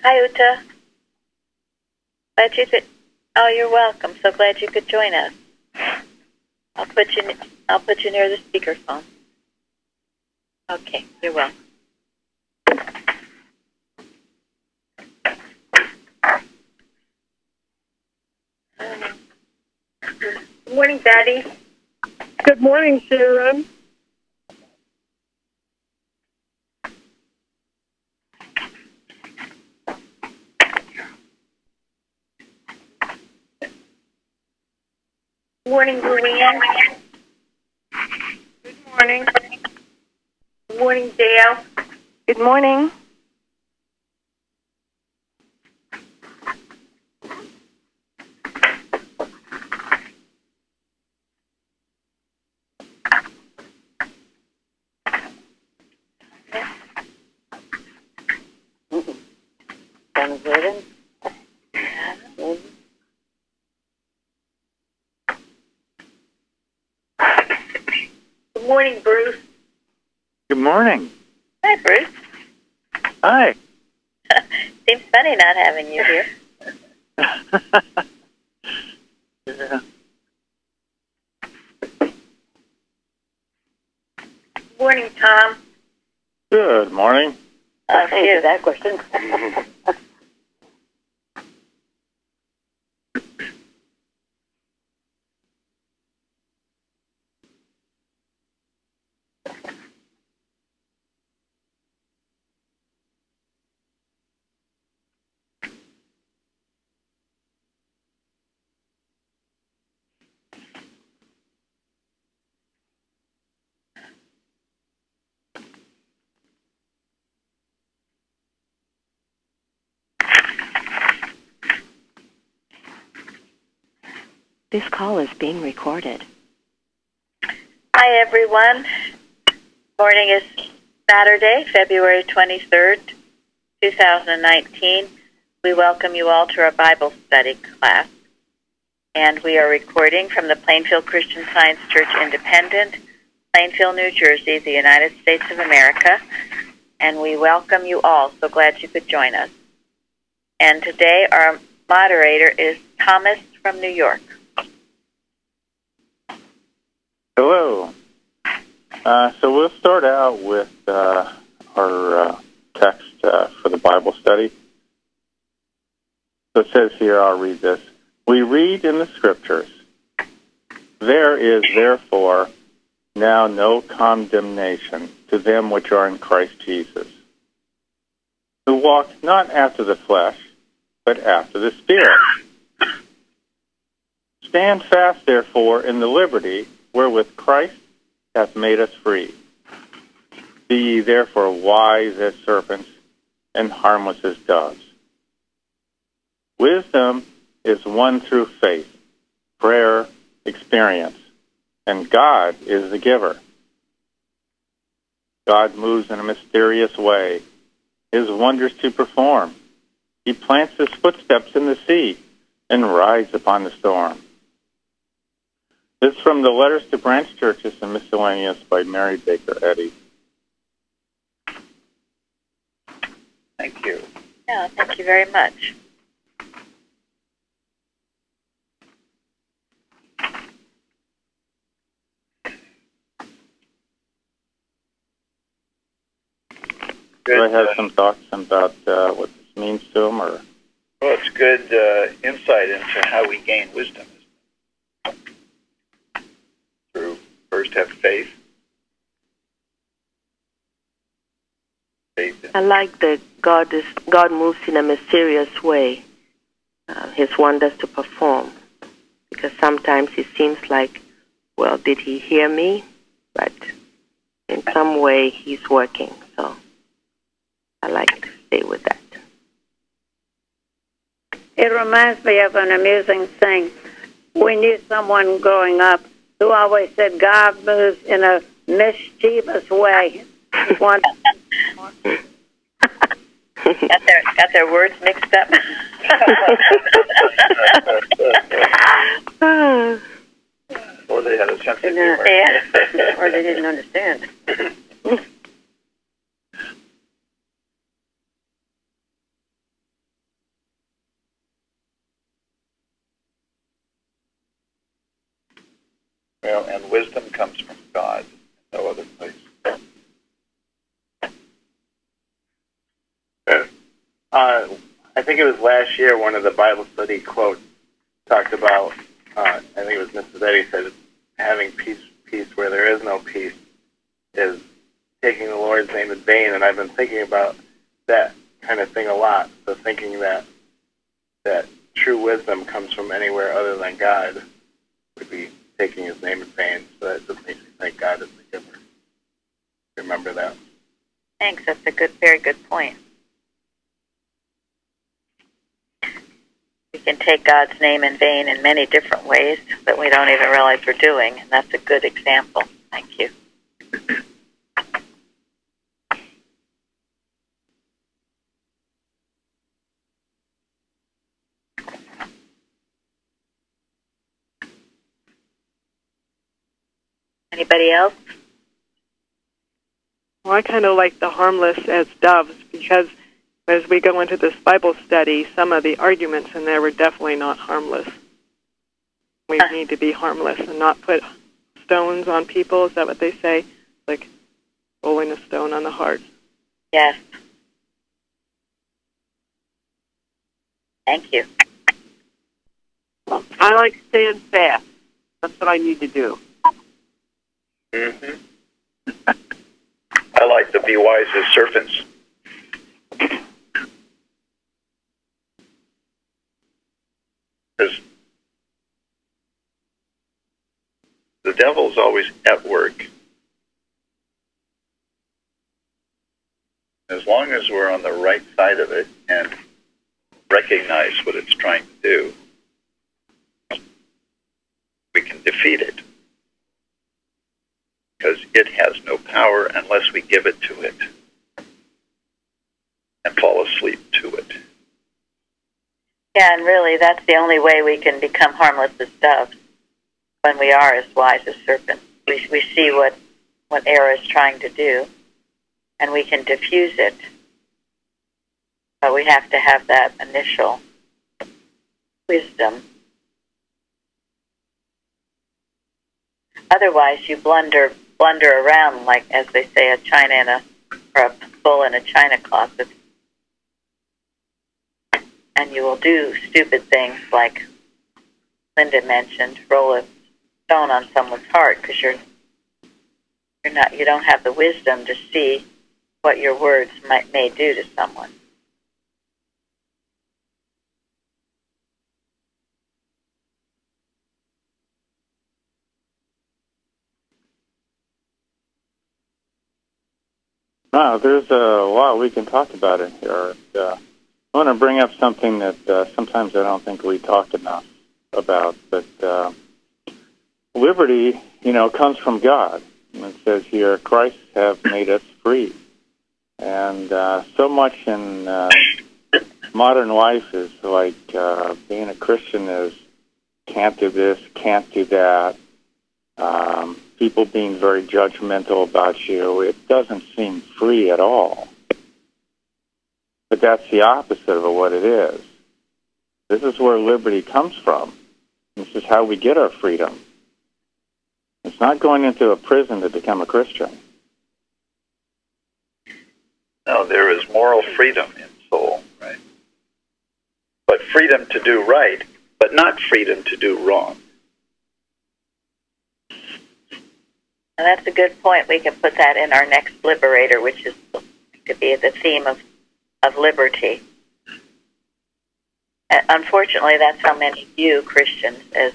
Hi, Uta. Glad you could. Oh, you're welcome. So glad you could join us. I'll put you near the speakerphone. Okay, you're welcome. Good morning, Betty. Good morning, Sharon. Good morning, Luann. Good morning. Good morning, Dale. Good morning. Good morning, Bruce. Good morning. Hi, Bruce. Hi. Seems funny not having you here. Yeah. Good morning, Tom. Good morning. Thank you that question. This call is being recorded. Hi, everyone. Morning is Saturday, February 23rd, 2019. We welcome you all to our Bible study class. And we are recording from the Plainfield Christian Science Church Independent, Plainfield, New Jersey, the United States of America. And we welcome you all. So glad you could join us. And today our moderator is Thomas from New York. Hello. So we'll start out with our text for the Bible study. So it says here, I'll read this. We read in the Scriptures, there is therefore now no condemnation to them which are in Christ Jesus, who walk not after the flesh, but after the Spirit. Stand fast, therefore, in the liberty wherewith Christ hath made us free. Be ye therefore wise as serpents and harmless as doves. Wisdom is won through faith, prayer, experience, and God is the giver. God moves in a mysterious way, his wonders to perform. He plants his footsteps in the sea and rides upon the storm. This is from the Letters to Branch Churches and Miscellaneous by Mary Baker Eddy. Thank you. Yeah, thank you very much. Do I have some thoughts about what this means to them? Or? Well, it's good insight into how we gain wisdom. Through first have faith. I like that God moves in a mysterious way, his wonders to perform. Because sometimes it seems like, well, did he hear me? But in some way he's working. So I like to stay with that. It reminds me of an amusing thing. We knew someone growing up who always said God moves in a mischievous way. Got their words mixed up. Or they had a sense of humor. Yeah. Or they didn't understand. Well, and wisdom comes from God, no other place. I think it was last year, one of the Bible study quotes talked about, I think it was Mrs. Eddy said, having peace where there is no peace is taking the Lord's name in vain. And I've been thinking about that kind of thing a lot. So thinking that true wisdom comes from anywhere other than God would be taking his name in vain. So that just makes me think God is the giver. Remember that. Thanks. That's a very good point. We can take God's name in vain in many different ways that we don't even realize we're doing, and that's a good example. Thank you. Anybody else? Well, I kind of like the harmless as doves, because as we go into this Bible study, some of the arguments in there were definitely not harmless. We need to be harmless and not put stones on people. Is that what they say? Like rolling a stone on the heart. Yes. Thank you. I like stand fast. That's what I need to do. Mm-hmm. I like to be wise as serpents. Because the devil's always at work. As long as we're on the right side of it and recognize what it's trying to do, we can defeat it. Because it has no power unless we give it to it and fall asleep to it. Yeah, and really, that's the only way we can become harmless as doves, when we are as wise as serpents. We see what error is trying to do, and we can diffuse it. But we have to have that initial wisdom. Otherwise, you blunder around, like, as they say, a bull in a china closet. And you will do stupid things like Linda mentioned, roll a stone on someone's heart, because you don't have the wisdom to see what your words may do to someone. Wow, there's a lot we can talk about in here. I want to bring up something that sometimes I don't think we talk enough about, but liberty, comes from God. And it says here, Christ have made us free. And so much in modern life is like being a Christian is can't do this, can't do that. People being very judgmental about you. It doesn't seem free at all. But that's the opposite of what it is. This is where liberty comes from. This is how we get our freedom. It's not going into a prison to become a Christian. No, there is moral freedom in soul, right? But freedom to do right, but not freedom to do wrong. And that's a good point. We can put that in our next Liberator, which could be the theme of liberty. Unfortunately, that's how many view Christians, as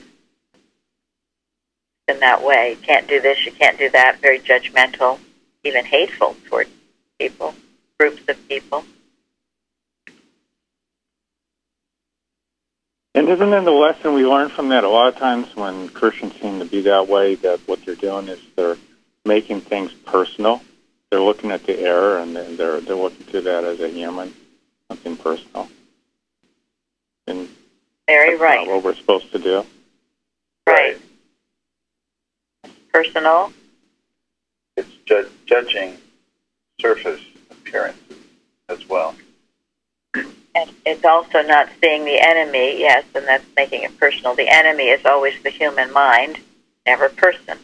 in that way. You can't do this, you can't do that, very judgmental, even hateful toward people, groups of people. And isn't it the lesson we learn from that? A lot of times when Christians seem to be that way, that what they're doing is they're making things personal. They're looking at the error, and they're looking to that as a human, something personal. And very right. Not what we're supposed to do. Right. Personal. It's judging surface appearances as well. And it's also not seeing the enemy, yes, and that's making it personal. The enemy is always the human mind, never person.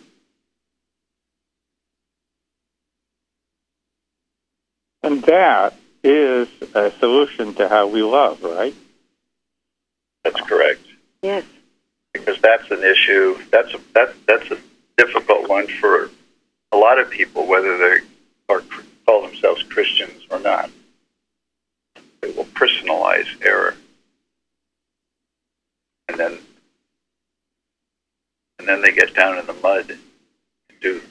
And that is a solution to how we love, right? That's correct. Yes. Because that's an issue. That's a difficult one for a lot of people, whether they are call themselves Christians or not. They will personalize error, and then they get down in the mud and do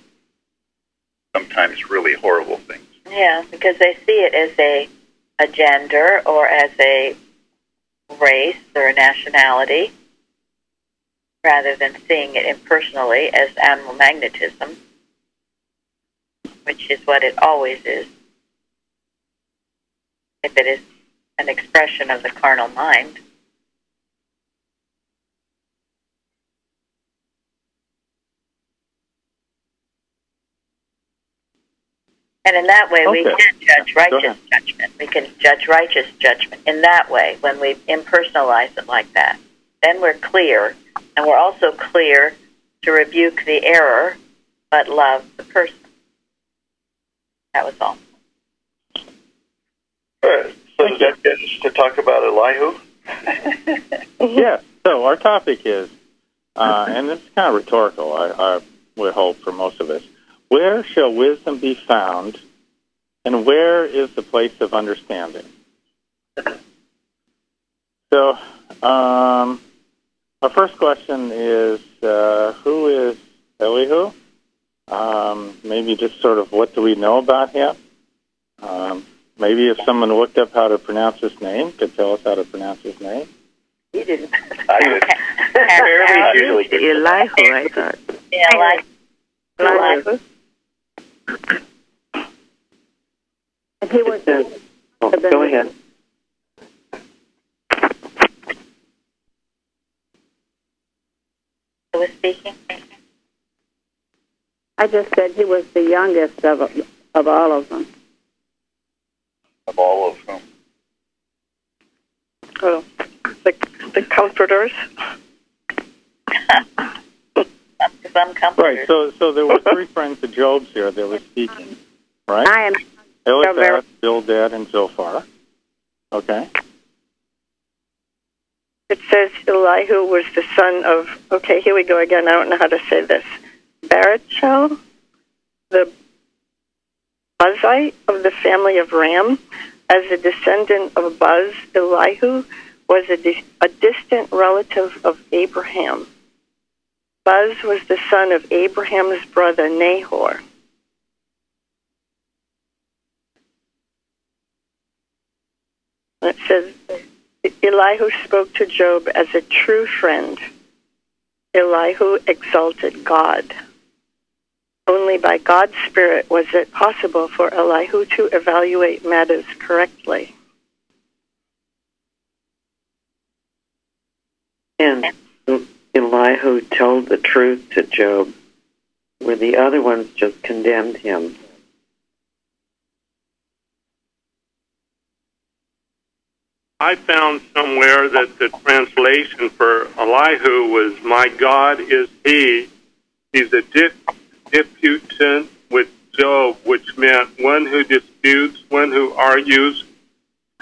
sometimes really horrible things. Yeah, because they see it as a gender or as a race or a nationality, rather than seeing it impersonally as animal magnetism, which is what it always is. If it is an expression of the carnal mind. And in that way, we can judge righteous judgment. We can judge righteous judgment in that way when we impersonalize it like that. Then we're clear, and we're also clear to rebuke the error, but love the person. That was all. Good. So does that get us to talk about Elihu? Yes. So our topic is, and this is kind of rhetorical, I would hope for most of us, where shall wisdom be found, and where is the place of understanding? So our first question is, who is Elihu? Maybe just sort of what do we know about him? Maybe if someone looked up how to pronounce his name, could tell us how to pronounce his name. He didn't. I did. Fairly usually. Elihu, I thought. Yeah, Elihu. And he was. Go ahead. Who was speaking? I just said he was the youngest of all of them. Of all of them. Oh, the comforters. Some comforters. Right. So there were three friends of Job's here that were speaking, right? I am. Eliphaz, Bildad, and Zophar. Okay. It says Elihu was the son of, okay, here we go again, I don't know how to say this, Barachel, the Buzite of the family of Ram. As a descendant of Buz, Elihu was a distant relative of Abraham. Buz was the son of Abraham's brother Nahor. It says, Elihu spoke to Job as a true friend. Elihu exalted God. Only by God's Spirit was it possible for Elihu to evaluate matters correctly. And Elihu told the truth to Job, where the other ones just condemned him. I found somewhere that the translation for Elihu was, "My God is He." He's a disputant with Job, which meant one who disputes, one who argues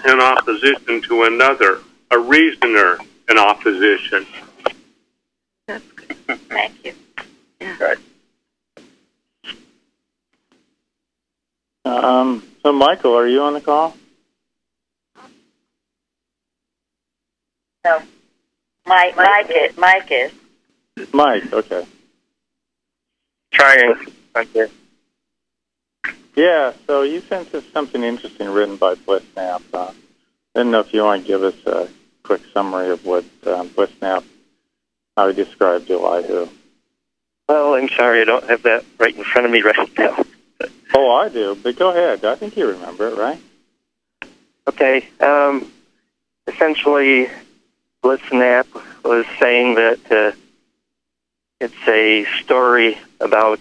in opposition to another, a reasoner in opposition. Thank you. Right. So, Michael, are you on the call? No. Mike is. Mike, okay. Trying. Okay. Yeah, so you sent us something interesting written by Bliss Knapp. I didn't know if you want to give us a quick summary of what Bliss Knapp, how he described Elihu. Well, I'm sorry, I don't have that right in front of me right now. Oh, I do, but go ahead. I think you remember it, right? Okay. Essentially, Bliss Knapp was saying that it's a story about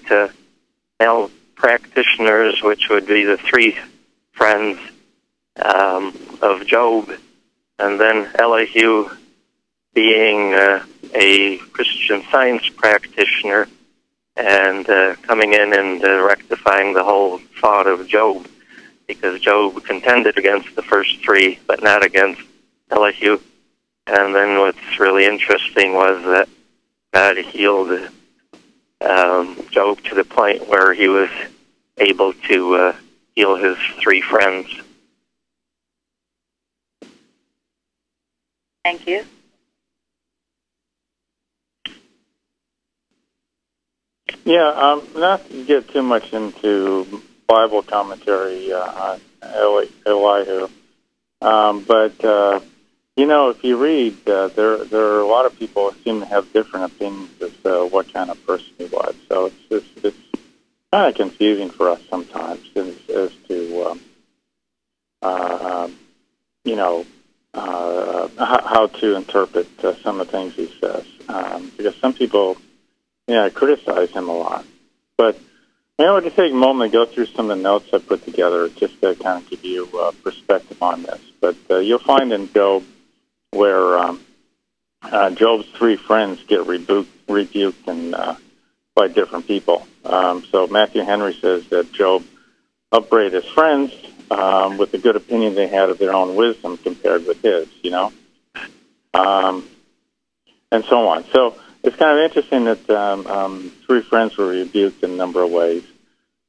male practitioners, which would be the three friends of Job, and then Elihu being a Christian Science practitioner and coming in and rectifying the whole thought of Job, because Job contended against the first three, but not against Elihu. And then what's really interesting was that God healed Job to the point where he was able to heal his three friends. Thank you. Yeah, not to get too much into Bible commentary on Elihu, but you know, if you read, there are a lot of people who seem to have different opinions as to what kind of person he was. So it's kind of confusing for us sometimes as to you know, how to interpret some of the things he says, because some people, criticize him a lot. But I want to take a moment and go through some of the notes I put together just to kind of give you perspective on this. But you'll find in Job where Job's three friends get rebuked and by different people. So Matthew Henry says that Job upbraided his friends with the good opinion they had of their own wisdom compared with his, and so on. So it's kind of interesting that three friends were rebuked in a number of ways.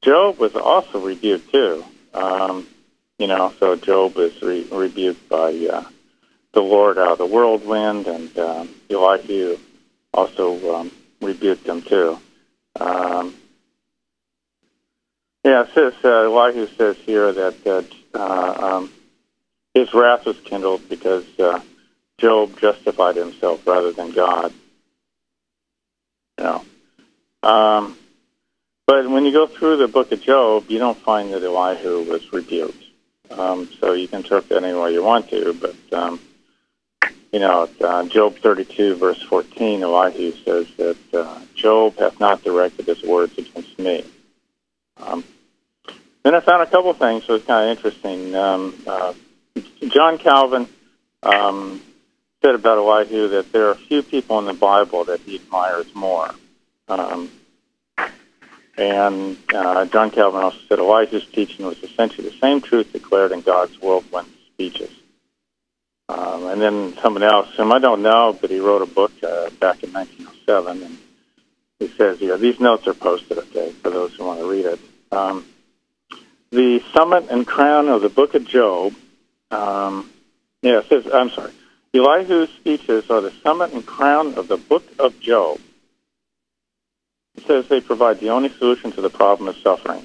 Job was also rebuked too. So Job was rebuked by the Lord out of the whirlwind, and Elihu also rebuked him too. It says, Elihu says here that his wrath was kindled because Job justified himself rather than God. But when you go through the book of Job, you don't find that Elihu was rebuked. So you can interpret that any way you want to, but Job 32, verse 14, Elihu says that Job hath not directed his words against me. Then I found a couple things that was kind of interesting. John Calvin said about Elihu that there are few people in the Bible that he admires more. And John Calvin also said Elihu's teaching was essentially the same truth declared in God's whirlwind speeches. And then someone else, whom I don't know, but he wrote a book back in 1907, and he says, these notes are posted, okay, for those who want to read it. The summit and crown of the book of Job, it says, I'm sorry, Elihu's speeches are the summit and crown of the book of Job. It says they provide the only solution to the problem of suffering.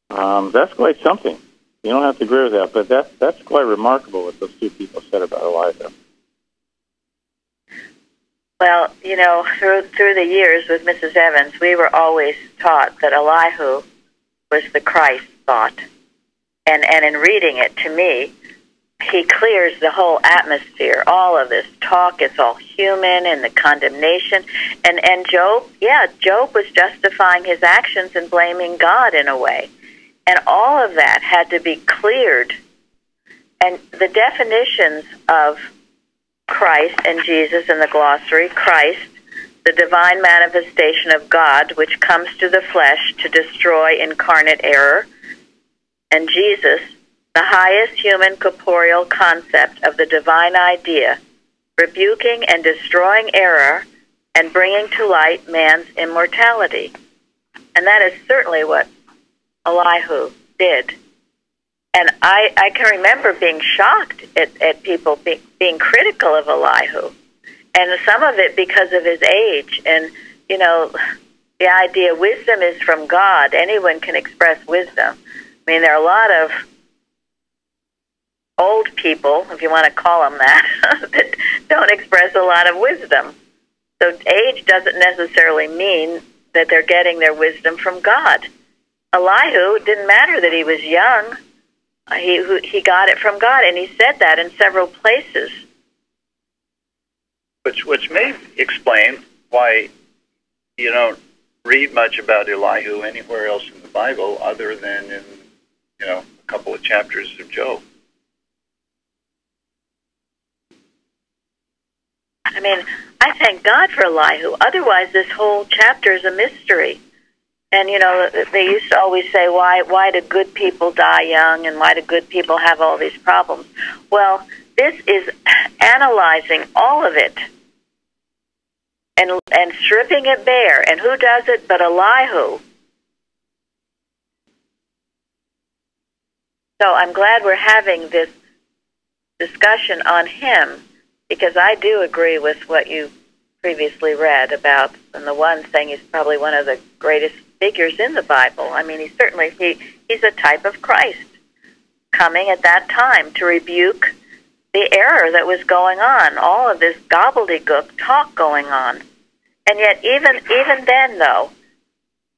That's quite something. You don't have to agree with that, but that's quite remarkable what those two people said about Elihu. Well, through the years with Mrs. Evans, we were always taught that Elihu was the Christ thought. And in reading it, to me, he clears the whole atmosphere. All of this talk, it's all human and the condemnation. And Job, Job was justifying his actions and blaming God in a way. And all of that had to be cleared. And the definitions of Christ and Jesus in the glossary, Christ, the divine manifestation of God, which comes to the flesh to destroy incarnate error, and Jesus, the highest human corporeal concept of the divine idea, rebuking and destroying error and bringing to light man's immortality. And that is certainly what Elihu did. And I can remember being shocked at people being critical of Elihu. And some of it because of his age. And, the idea wisdom is from God. Anyone can express wisdom. I mean, there are a lot of old people, if you want to call them that, that don't express a lot of wisdom. So age doesn't necessarily mean that they're getting their wisdom from God. Elihu, it didn't matter that he was young. He got it from God, and he said that in several places. Which may explain why you don't read much about Elihu anywhere else in the Bible other than in, a couple of chapters of Job. I mean, I thank God for Elihu. Otherwise, this whole chapter is a mystery. And, you know, they used to always say, why do good people die young and why do good people have all these problems? Well, this is analyzing all of it and stripping it bare. And who does it but Elihu? So I'm glad we're having this discussion on him, because I do agree with what you previously read about, and the one saying he's probably one of the greatest figures in the Bible. I mean, he's a type of Christ coming at that time to rebuke the error that was going on, all of this gobbledygook talk going on. And yet even then, though,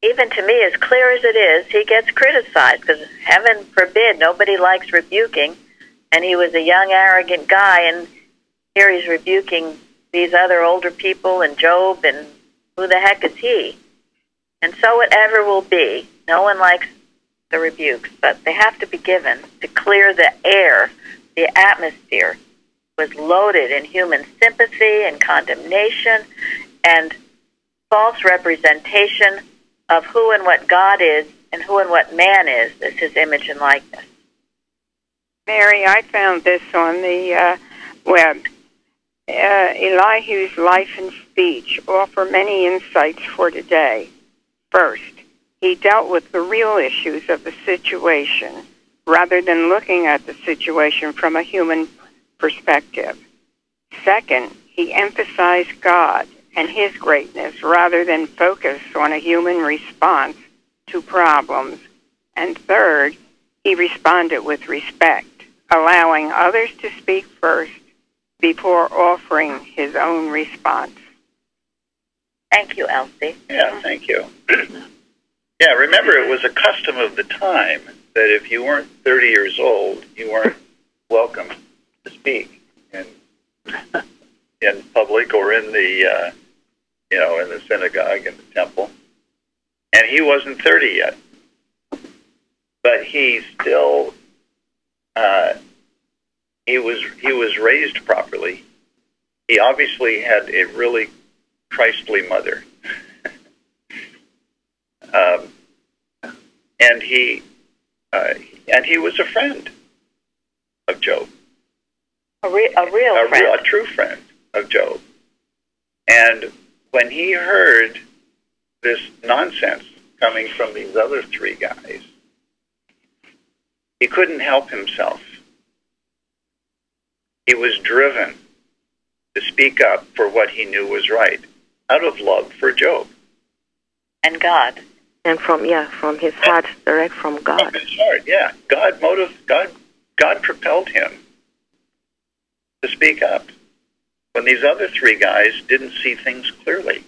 even to me, as clear as it is, he gets criticized, because heaven forbid, nobody likes rebuking, and he was a young, arrogant guy, and here he's rebuking these other older people and Job, and who the heck is he? And so it ever will be. No one likes the rebukes, but they have to be given to clear the air. The atmosphere was loaded in human sympathy and condemnation and false representation of who and what God is and who and what man is as his image and likeness. Mary, I found this on the web. Elihu's life and speech offer many insights for today. First, he dealt with the real issues of the situation rather than looking at the situation from a human perspective. Second, he emphasized God and his greatness rather than focus on a human response to problems. And third, he responded with respect, allowing others to speak first before offering his own response. Thank you, Elsie. Yeah, thank you. Yeah, remember, it was a custom of the time that if you weren't 30 years old, you weren't welcome to speak in public or in the in the synagogue, in the temple. And he wasn't 30 yet, but he still he was raised properly. He obviously had a really Christly mother, and he was a friend of Job, a real friend, a true friend of Job. And when he heard this nonsense coming from these other three guys, he couldn't help himself. He was driven to speak up for what he knew was right, out of love for Job. And God. And from his heart, direct from God. From his heart, yeah. God propelled him to speak up when these other three guys didn't see things clearly.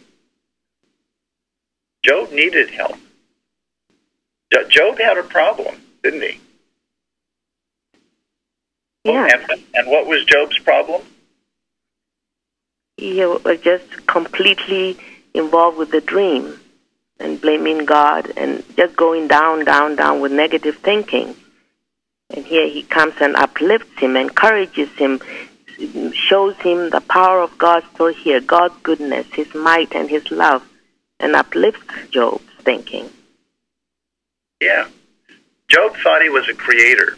Job needed help. Job had a problem, didn't he? Yeah. And what was Job's problem? He was just completely involved with the dream and blaming God and just going down with negative thinking. And here he comes and uplifts him, encourages him, shows him the power of God still here, God's goodness, his might and his love, and uplifts Job's thinking. Yeah. Job thought he was a creator.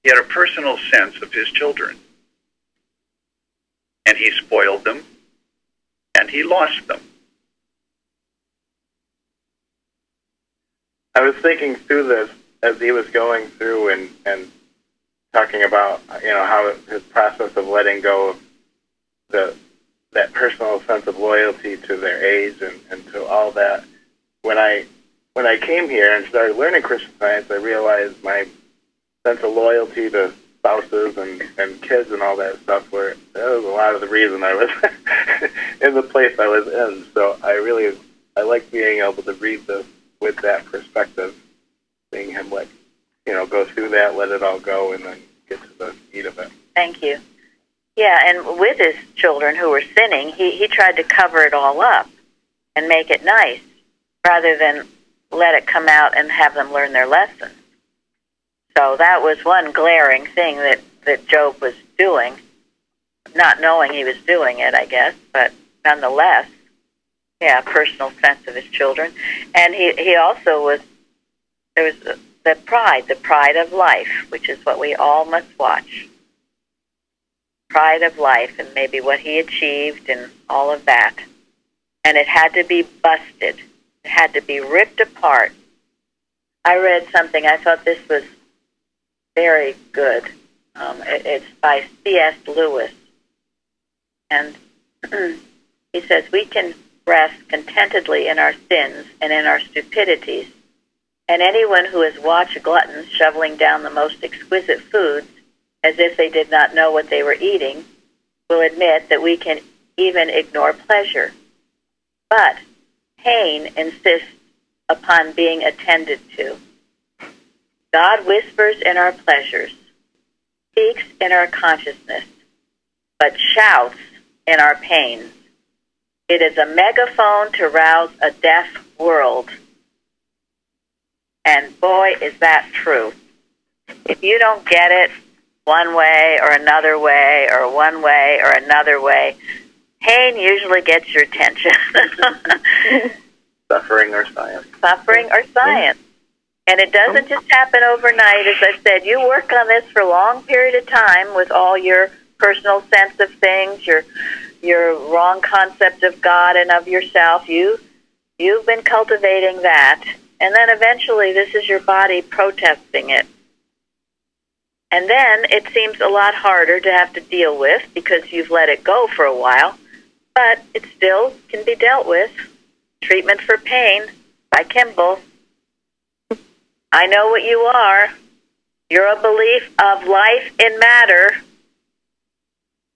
He had a personal sense of his children. And he spoiled them, and he lost them. I was thinking through this as he was going through and talking about, how his process of letting go of that personal sense of loyalty to their age and to all that. When I came here and started learning Christian Science, I realized my sense of loyalty to spouses and kids and all that stuff that was a lot of the reason I was in the place I was in. So I like being able to read this with that perspective, seeing him go through that, let it all go, and then get to the meat of it. Thank you. Yeah, and with his children who were sinning, he tried to cover it all up and make it nice rather than let it come out and have them learn their lesson. So that was one glaring thing that Job was doing, not knowing he was doing it, I guess, but nonetheless, personal sense of his children. And he also was, there was the pride of life, which is what we all must watch. Pride of life, and maybe what he achieved and all of that. And it had to be busted. It had to be ripped apart. I read something, I thought this was very good. It's by C.S. Lewis. And he says, we can rest contentedly in our sins and in our stupidities. And anyone who has watched gluttons shoveling down the most exquisite foods as if they did not know what they were eating will admit that we can even ignore pleasure. But pain insists upon being attended to. God whispers in our pleasures, speaks in our consciousness, but shouts in our pains. It is a megaphone to rouse a deaf world. And boy, is that true. If you don't get it one way or another way or one way or another way, pain usually gets your attention. Suffering or science. Suffering or science. And it doesn't just happen overnight. As I said, you work on this for a long period of time with all your personal sense of things, your wrong concept of God and of yourself. You've been cultivating that. And then eventually this is your body protesting it. And then it seems a lot harder to have to deal with because you've let it go for a while. But it still can be dealt with. Treatment for Pain by Kimball. I know what you are. You're a belief of life in matter.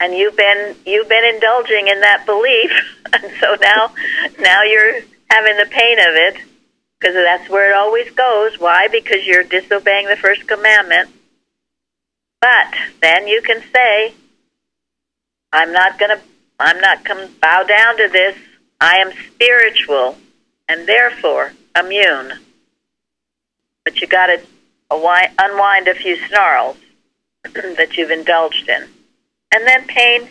And you've been indulging in that belief. And so now you're having the pain of it. Because that's where it always goes. Why? Because you're disobeying the first commandment. But then you can say, I'm not going to bow down to this. I am spiritual and therefore immune. But you got to unwind a few snarls that you've indulged in. And then pain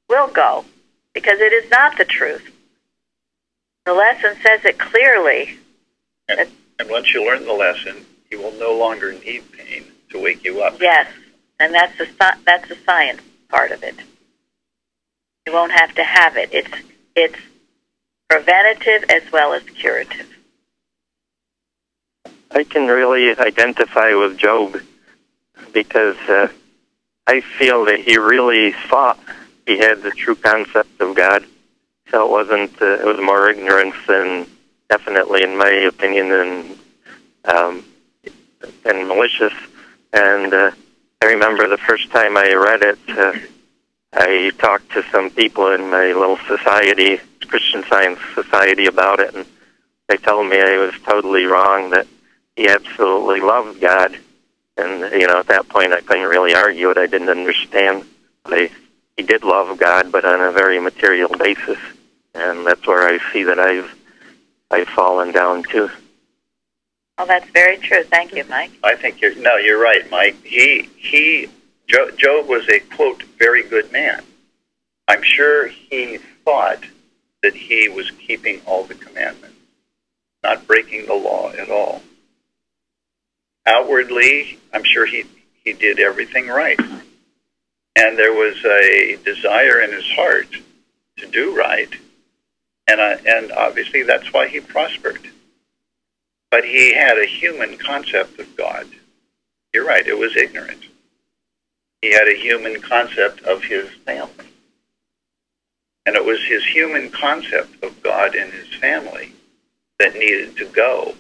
will go because it is not the truth. The lesson says it clearly. And once you learn the lesson, you will no longer need pain to wake you up. Yes, and that's the science part of it. You won't have to have it. It's preventative as well as curative. I can really identify with Job because I feel that he really thought he had the true concept of God. So it wasn't. It was more ignorance than, definitely, in my opinion, and malicious. And I remember the first time I read it, I talked to some people in my little society, Christian Science Society, about it, and they told me I was totally wrong, that he absolutely loved God. And, at that point I couldn't really argue it. I didn't understand. He did love God, but on a very material basis. And that's where I see that I've fallen down too. Well, that's very true. Thank you, Mike. I think you're right, Mike. Job was a, quote, very good man. I'm sure he thought that he was keeping all the commandments, not breaking the law at all. Outwardly, I'm sure he did everything right. And there was a desire in his heart to do right. And obviously that's why he prospered. But he had a human concept of God. You're right, it was ignorant. He had a human concept of his family. And it was his human concept of God and his family that needed to go.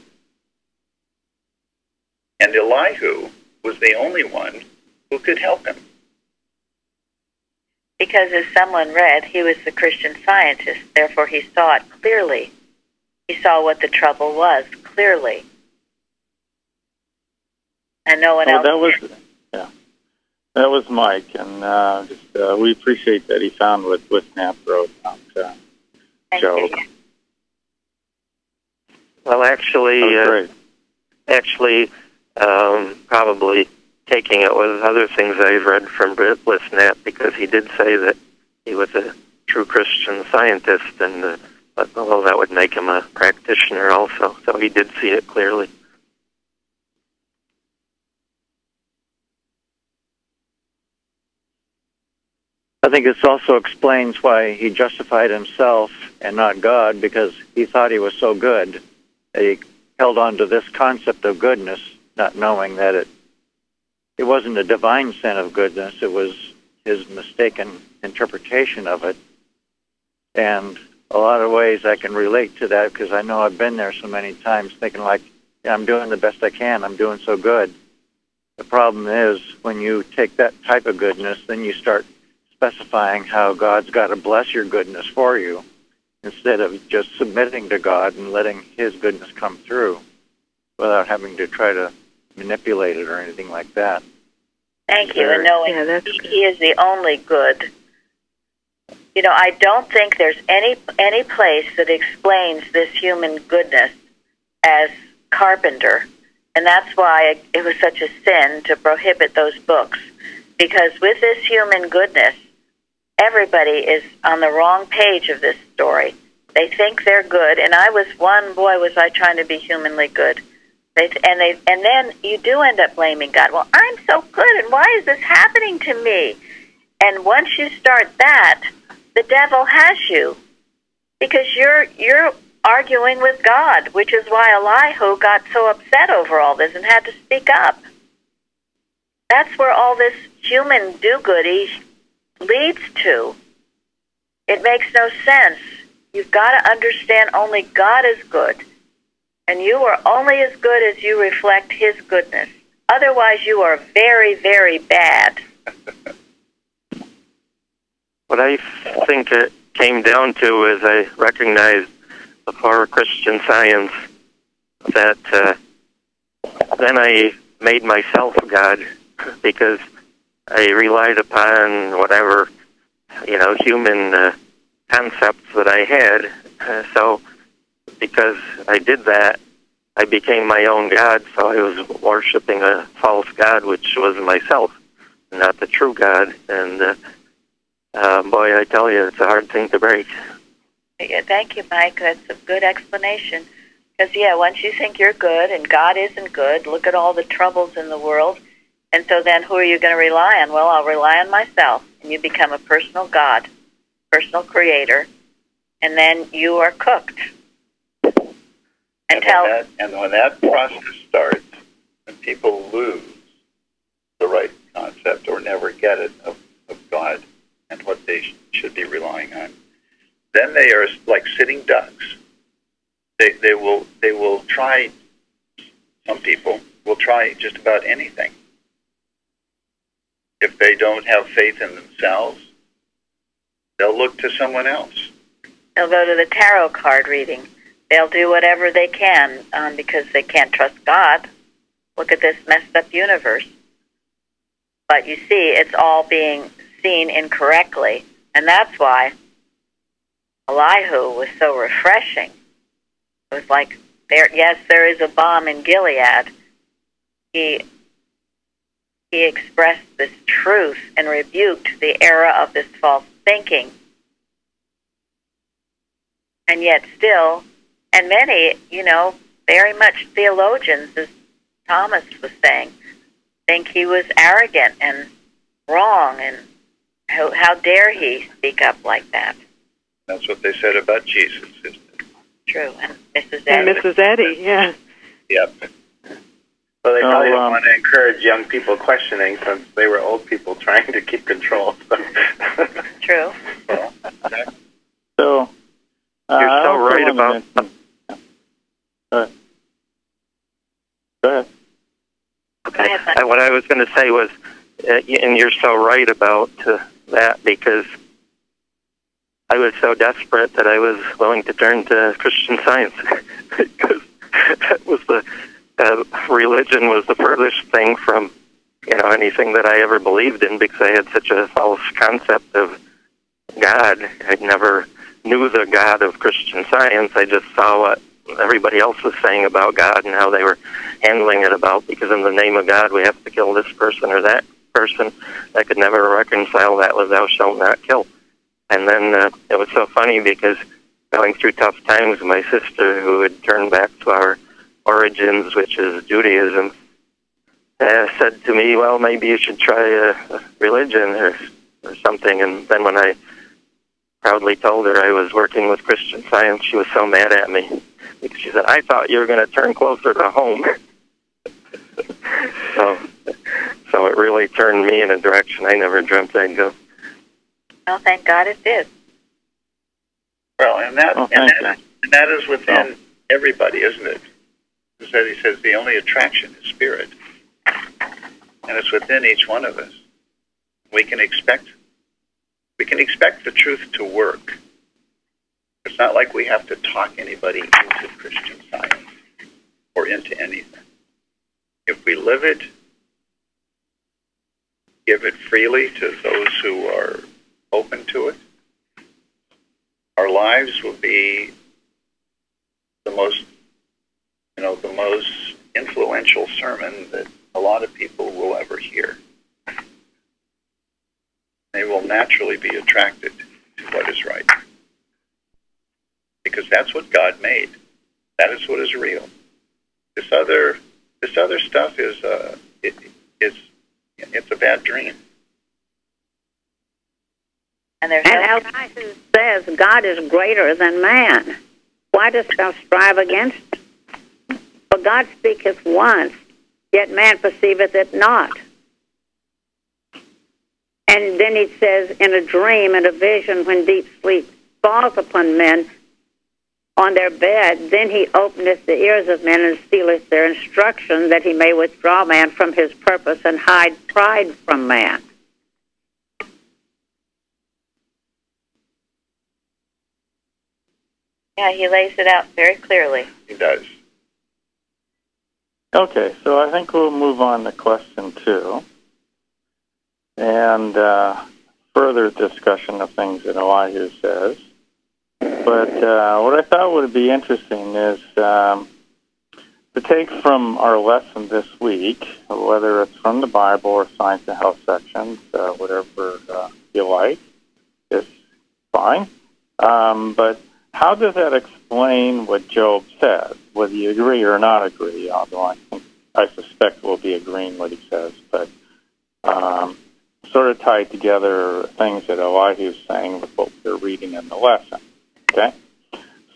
And Elihu was the only one who could help him. Because as someone read, he was the Christian Scientist, therefore he saw it clearly. He saw what the trouble was clearly. And no one else did. That was Mike, and we appreciate that he found what Snap wrote about Job. Well, actually, probably taking it with other things I've read from Bliss Knapp, because he did say that he was a true Christian scientist, and although that would make him a practitioner also. So he did see it clearly. I think this also explains why he justified himself and not God, because he thought he was so good that he held on to this concept of goodness, not knowing that it wasn't a divine sense of goodness, it was his mistaken interpretation of it. And a lot of ways I can relate to that, because I know I've been there so many times thinking like, yeah, I'm doing the best I can, I'm doing so good. The problem is when you take that type of goodness, then you start specifying how God's got to bless your goodness for you, instead of just submitting to God and letting his goodness come through without having to try to manipulate it or anything like that. Thank you. And knowing he is the only good. You know, I don't think there's any place that explains this human goodness as Carpenter. And that's why it was such a sin to prohibit those books. Because with this human goodness, everybody is on the wrong page of this story. They think they're good, and I was one, boy, was I trying to be humanly good. And then you do end up blaming God. Well, I'm so good, and why is this happening to me? And once you start that, the devil has you, because you're arguing with God, which is why Elihu got so upset over all this and had to speak up. That's where all this human do-goody leads to. It makes no sense. You've got to understand only God is good. And you are only as good as you reflect his goodness. Otherwise, you are very, very bad. What I think it came down to is I recognized before Christian Science that then I made myself God, because I relied upon whatever, human concepts that I had. So because I did that, I became my own God, so I was worshiping a false God, which was myself, not the true God. And boy, I tell you, it's a hard thing to break. Yeah, thank you, Mike. That's a good explanation. Because, once you think you're good and God isn't good, look at all the troubles in the world. And so then who are you going to rely on? Well, I'll rely on myself. And you become a personal God, personal creator. And then you are cooked. And when that process starts, when people lose the right concept or never get it of God and what they should be relying on, then they are like sitting ducks. They will try. Some people will try just about anything. If they don't have faith in themselves, they'll look to someone else. They'll go to the tarot card reading. They'll do whatever they can because they can't trust God. Look at this messed up universe. But you see, it's all being seen incorrectly. And that's why Elihu was so refreshing. It was like, there is a balm in Gilead. He expressed this truth and rebuked the error of this false thinking. And yet still, and many, very much theologians, as Thomas was saying, think he was arrogant and wrong, and how dare he speak up like that? That's what they said about Jesus, isn't it? True, and Mrs. And Eddie. Mrs. Eddie, yeah. Yep. Well, they probably didn't want to encourage young people questioning, since they were old people trying to keep control. True. So, you're so right about... Go ahead. Okay. What I was going to say was, and you're so right about that, because I was so desperate that I was willing to turn to Christian Science, because that was religion was the furthest thing from anything that I ever believed in, because I had such a false concept of God. I never knew the God of Christian Science. I just saw what everybody else was saying about God and how they were handling it about, because in the name of God we have to kill this person or that person. I could never reconcile that with thou shalt not kill. And then it was so funny because going through tough times, my sister, who had turned back to our origins, which is Judaism, said to me, well, maybe you should try a religion or something. And then when I proudly told her I was working with Christian Science, she was so mad at me. Because she said, I thought you were going to turn closer to home. So it really turned me in a direction I never dreamt I'd go. Well, thank God it did. Well, and that is within everybody, isn't it? He says the only attraction is spirit. And it's within each one of us. We can expect the truth to work. It's not like we have to talk anybody into Christian Science or into anything. If we live it, give it freely to those who are open to it, our lives will be the most influential sermon that a lot of people will ever hear. They will naturally be attracted to what is right. Because that's what God made. That is what is real. This other stuff is it's a bad dream. And our guy who says God is greater than man, why dost thou strive against it? For God speaketh once, yet man perceiveth it not. And then he says, in a dream, in a vision, when deep sleep falls upon men on their bed, then he openeth the ears of men and stealeth their instruction, that he may withdraw man from his purpose and hide pride from man. Yeah, he lays it out very clearly. He does. Okay, so I think we'll move on to question 2. And further discussion of things that Elihu says. But what I thought would be interesting is to take from our lesson this week, whether it's from the Bible or Science and Health sections, whatever you like, is fine. But how does that explain what Job says, whether you agree or not agree, although I suspect we'll be agreeing what he says, but sort of tied together things that Elihu is saying with what we're reading in the lesson. Okay?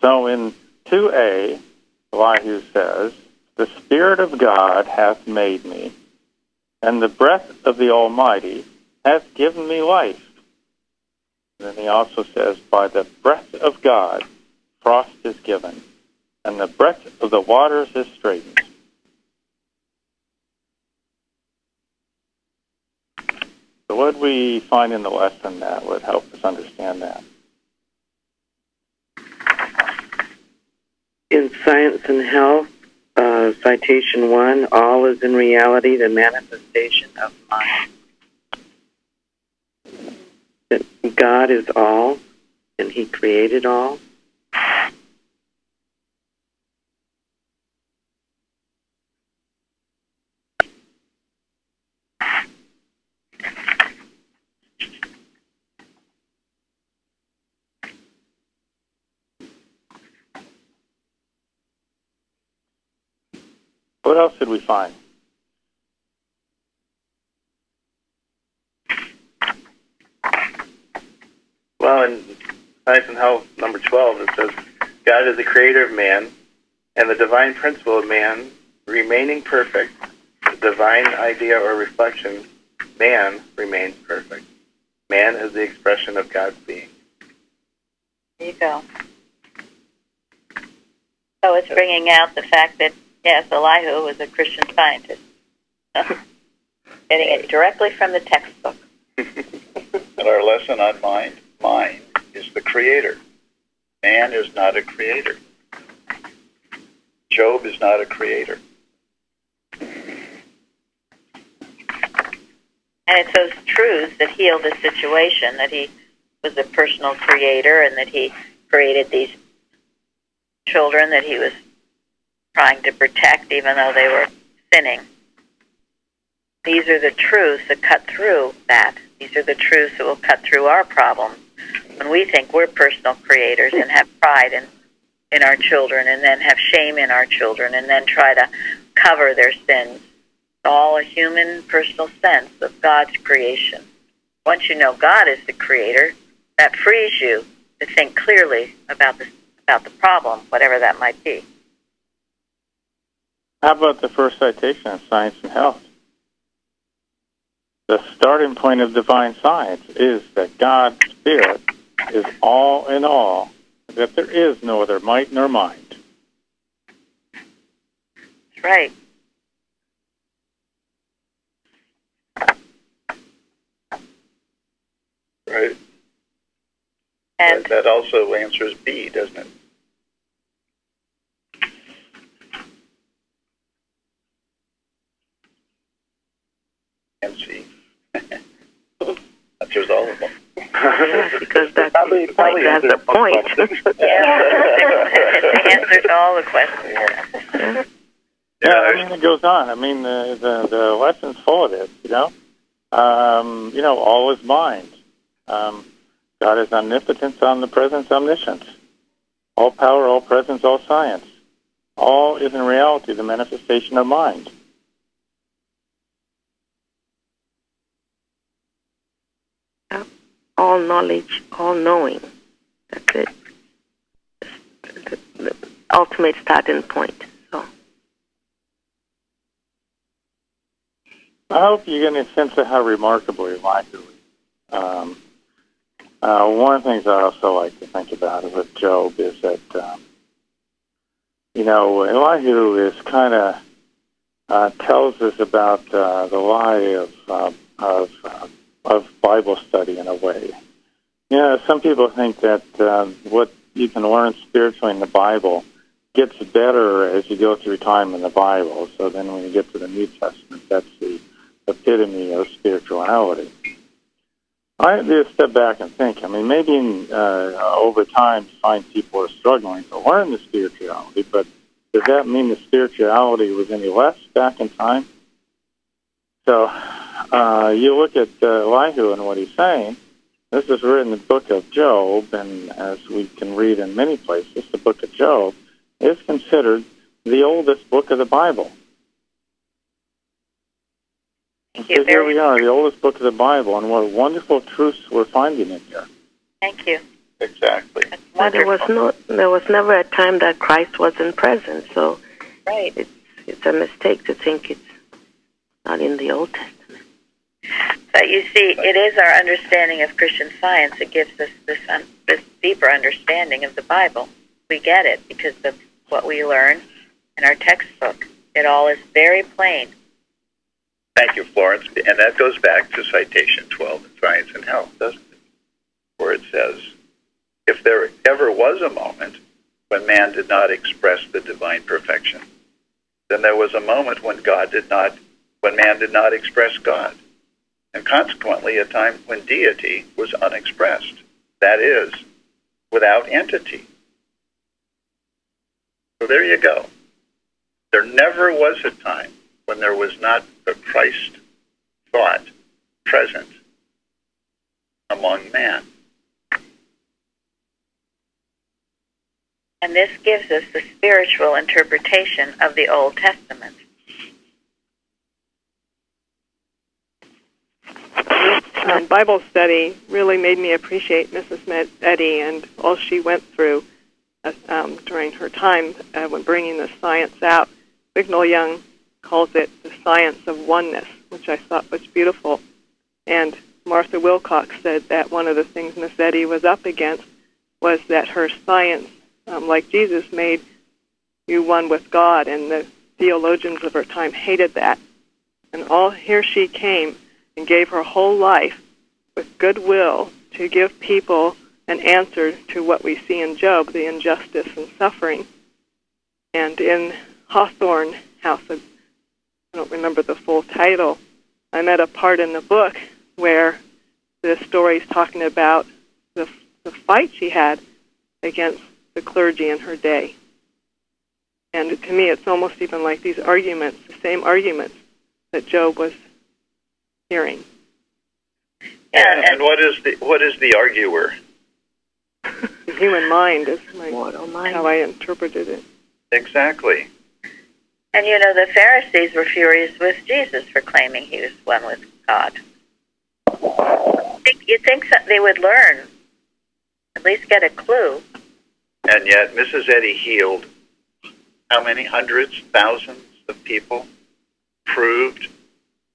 So in 2a, Elihu says, the Spirit of God hath made me, and the breath of the Almighty hath given me life. And then he also says, by the breath of God, frost is given, and the breadth of the waters is straightened. So what we find in the lesson that would help us understand that? In Science and Health, citation 1, all is in reality the manifestation of mind. That God is all, and He created all. What else did we find? Well, in Science and Health, number 12, it says, God is the creator of man, and the divine principle of man, remaining perfect, the divine idea or reflection, man remains perfect. Man is the expression of God's being. There you go. So it's bringing out the fact that, yes, Elihu was a Christian Scientist. Getting it directly from the textbook. And our lesson on mind is the creator. Man is not a creator. Job is not a creator. And it's those truths that heal this situation, that he was a personal creator and that he created these children that he was trying to protect even though they were sinning. These are the truths that cut through that. These are the truths that will cut through our problems when we think we're personal creators and have pride in our children, and then have shame in our children, and then try to cover their sins. It's all a human personal sense of God's creation. Once you know God is the creator, that frees you to think clearly about the problem, whatever that might be. How about the first citation in Science and Health? The starting point of divine science is that God's Spirit is all in all, that there is no other might nor mind. That's right. Right. And that also answers B, doesn't it? And C. Answers all of them. Because that's the point. It answers all the questions. Yeah, I mean, it goes on. I mean, the lesson's full of this, you know. All is mind. God is omnipotence, omnipresence, omniscience. All power, all presence, all science. All is in reality the manifestation of mind. All knowledge, all knowing. That's it. The ultimate starting point. So I hope you get a sense of how remarkably Elihu is. One of the things I also like to think about with Job is that, Elihu is kind of tells us about the lie of Bible study in a way. You know, some people think that what you can learn spiritually in the Bible gets better as you go through time in the Bible. So then when you get to the New Testament, that's the epitome of spirituality. I have to step back and think. I mean, maybe over time you find people are struggling to learn the spirituality, but does that mean the spirituality was any less back in time? So you look at Elihu and what he's saying. This is written in the book of Job, and as we can read in many places, the book of Job is considered the oldest book of the Bible. So here we are, the oldest book of the Bible, and what wonderful truths we're finding in here. Thank you. Exactly. but there was never a time that Christ wasn't present. So right. It's a mistake to think it's not in the Old Testament. But you see, it is our understanding of Christian Science that gives us this deeper understanding of the Bible. We get it because of what we learn in our textbook. It all is very plain. Thank you, Florence. And that goes back to citation 12 in Science and Health, doesn't it? Where it says, if there ever was a moment when man did not express the divine perfection, then there was a moment when man did not express God. And consequently, a time when deity was unexpressed. That is, without entity. So there you go. There never was a time when there was not the Christ thought present among man. And this gives us the spiritual interpretation of the Old Testament. Bible study really made me appreciate Mrs. Eddy and all she went through during her time when bringing the science out. Bignell Young calls it the science of oneness, which I thought was beautiful. And Martha Wilcox said that one of the things Miss Eddy was up against was that her science, like Jesus, made you one with God, and the theologians of her time hated that. And here she came and gave her whole life with goodwill to give people an answer to what we see in Job, the injustice and suffering. And in Hawthorne House, I don't remember the full title, I'm at a part in the book where the story's talking about the fight she had against the clergy in her day. And to me, it's almost even like these arguments, the same arguments that Job was hearing. And what is the arguer? human mind is mortal mind. how I interpreted it. Exactly. And you know, the Pharisees were furious with Jesus for claiming he was one with God. You'd think they would learn, at least get a clue. And yet, Mrs. Eddy healed how many hundreds, thousands of people? Proved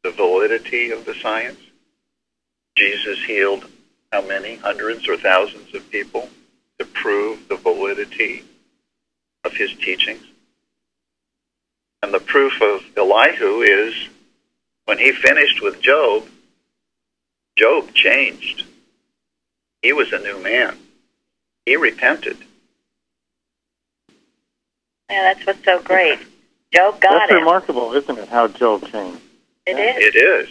the validity of the science. Jesus healed how many hundreds or thousands of people to prove the validity of his teachings. And the proof of Elihu is when he finished with Job, Job changed. He was a new man. He repented. Yeah, that's what's so great. Job got That's it. remarkable, isn't it, how Job changed? It is. It is.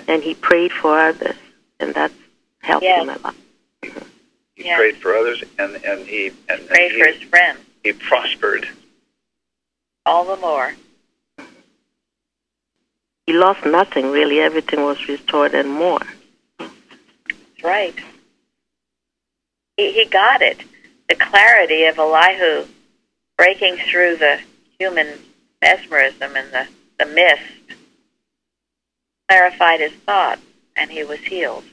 And he prayed for others, and that helped him a lot. He prayed for others, and he prayed for his friends. He prospered. All the more. He lost nothing, really. Everything was restored and more. That's right. He got it. The clarity of Elihu breaking through the human mesmerism and the mist clarified his thought, and he was healed.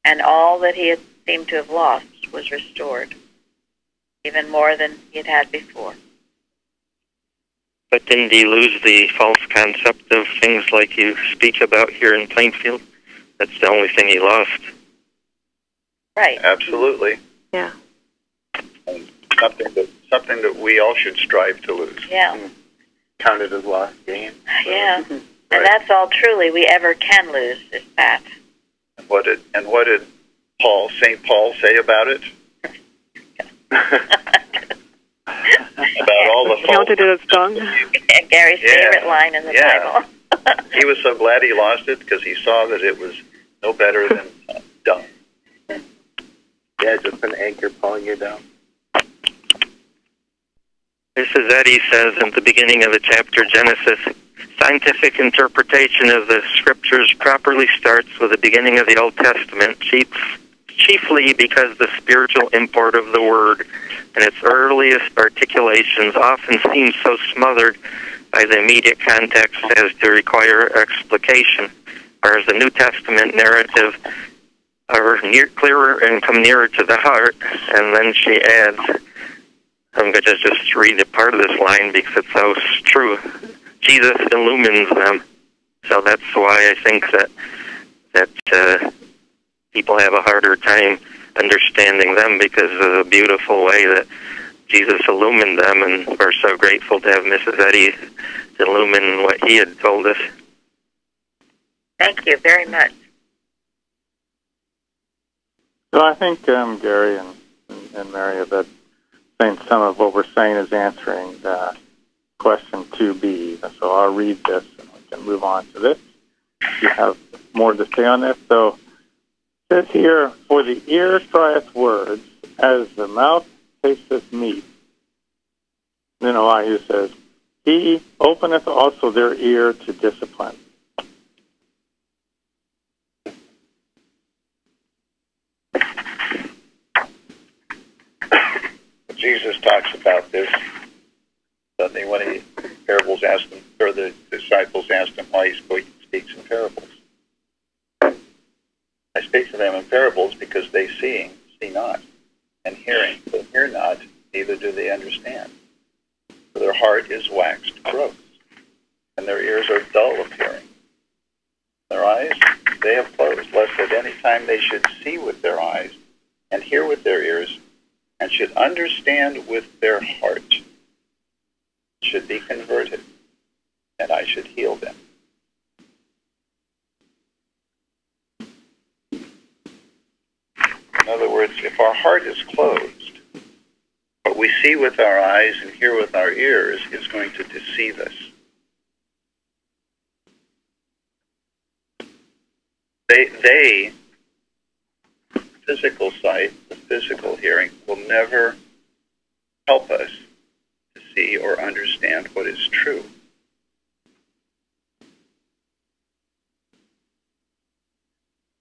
And all that he had seemed to have lost was restored, even more than he had before. But didn't he lose the false concept of things like you speak about here in Plainfield? That's the only thing he lost. Right. Absolutely. Yeah. And something that we all should strive to lose. Yeah. Counted as lost gain. Yeah. And that's all truly we ever can lose, is that. And what did St. Paul say about it? About all the counted it as dung. Gary's favorite line in the Bible. He was so glad he lost it because he saw that it was no better than dung. Yeah, just an anchor pulling you down. Mrs. Eddy says in the beginning of the chapter, Genesis, scientific interpretation of the scriptures properly starts with the beginning of the Old Testament, chiefly because the spiritual import of the word and its earliest articulations often seem so smothered by the immediate context as to require explication, whereas the New Testament narrative are clearer and come nearer to the heart. And then she adds, I'm going to just read a part of this line because it's so true. Jesus illumines them. So that's why I think that people have a harder time understanding them, because of the beautiful way that Jesus illumined them, and we're so grateful to have Mrs. Eddy illumine what he had told us. Thank you very much. So I think Gary and Mary have been saying some of what we're saying is answering question 2B. So I'll read this and we can move on to this. You have more to say on this. So it says here, for the ear trieth words, as the mouth tasteth meat. Then Elihu says, he openeth also their ear to discipline. Jesus talks about this. Suddenly, when the parables asked him, or the disciples asked him why he speaks in parables. I speak to them in parables because they see not, and hearing, they hear not, neither do they understand. For their heart is waxed gross, and their ears are dull of hearing. Their eyes they have closed, lest at any time they should see with their eyes, and hear with their ears, and should understand with their heart, should be converted, and I should heal them. In other words, if our heart is closed, what we see with our eyes and hear with our ears is going to deceive us. They physical sight, the physical hearing, will never help us to see or understand what is true.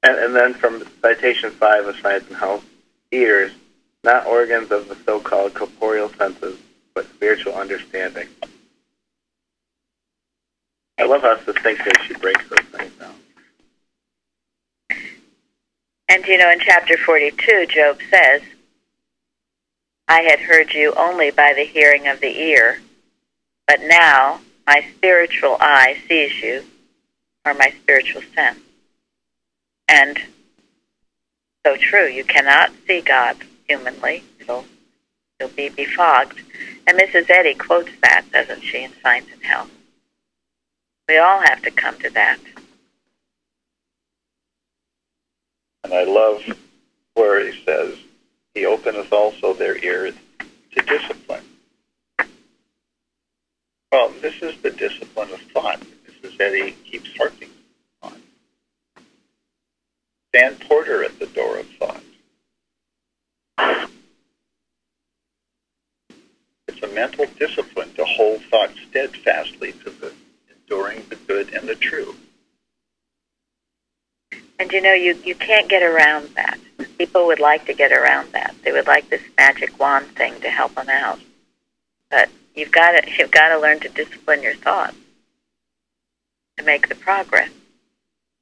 And then from Citation 5 of Science and Health, ears, not organs of the so-called corporeal senses, but spiritual understanding. I love how succinctly she breaks those things down. And in chapter 42, Job says, I had heard you only by the hearing of the ear, but now my spiritual eye sees you, or my spiritual sense. And so true, you cannot see God humanly. You'll be befogged. And Mrs. Eddy quotes that, doesn't she, in Science and Health? We all have to come to that. And I love where he says, he openeth also their ears to discipline. Well, this is the discipline of thought. Mrs. Eddy keeps harping on. Stand porter at the door of thought. It's a mental discipline to hold thought steadfastly to the enduring, the good, and the true. And you can't get around that. People would like to get around that. They would like this magic wand thing to help them out. But you've got to learn to discipline your thoughts to make the progress.